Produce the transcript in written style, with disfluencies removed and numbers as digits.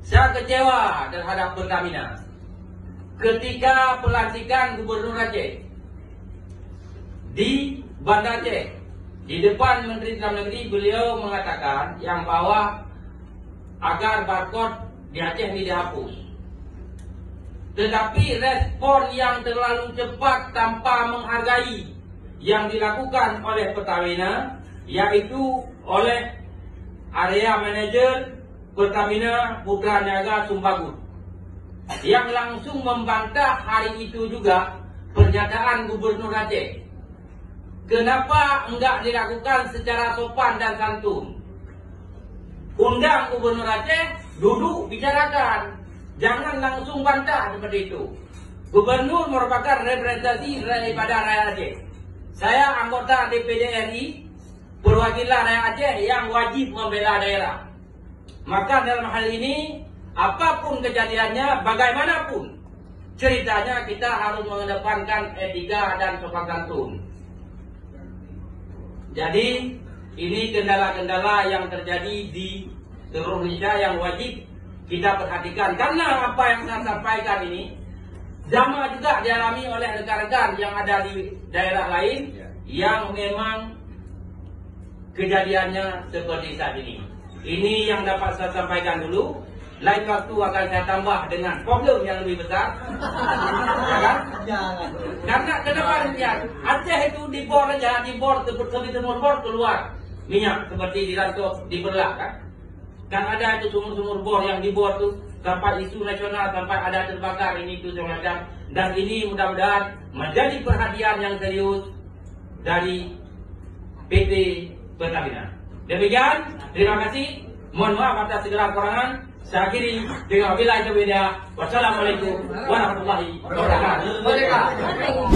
Saya kecewa terhadap Pertamina ketika pelantikan Gubernur Aceh di Banda Aceh. Di depan Menteri Dalam Negeri, beliau mengatakan yang bahwa agar barcode di Aceh ini dihapus. Tetapi respon yang terlalu cepat tanpa menghargai yang dilakukan oleh Pertamina, yaitu oleh area manajer Pertamina Putra Niaga Sumbagut, yang langsung membantah hari itu juga pernyataan Gubernur Aceh. Kenapa enggak dilakukan secara sopan dan santun? Undang Gubernur Aceh, duduk bicarakan, jangan langsung bantah seperti itu. Gubernur merupakan representasi daripada rakyat Aceh. Saya anggota DPD RI, perwakilan rakyat Aceh yang wajib membela daerah. Maka dalam hal ini, apapun kejadiannya, bagaimanapun ceritanya, kita harus mengedepankan etika dan sopan santun. Jadi, ini kendala-kendala yang terjadi di seluruh Indonesia yang wajib kita perhatikan. Karena apa yang saya sampaikan ini, sama juga dialami oleh rekan-rekan yang ada di daerah lain yang memang kejadiannya seperti saat ini. Ini yang dapat saya sampaikan dulu. Lain waktu akan saya tambah dengan problem yang lebih besar. Ya kan? Karena ke depan Aceh itu dibor aja, dibor seperti semur bor keluar minyak seperti di Rantok, di Berlak kan? Kan ada itu sumur-sumur bor yang dibor tuh sampai isu nasional, sampai ada terbakar ini itu semacam. Dan ini mudah-mudahan menjadi perhatian yang serius dari PT Pertamina. Demikian, terima kasih. Mohon maaf atas segala kekurangan. Saya akhiri dengan wabillahi taufiq. Wassalamualaikum warahmatullahi wabarakatuh.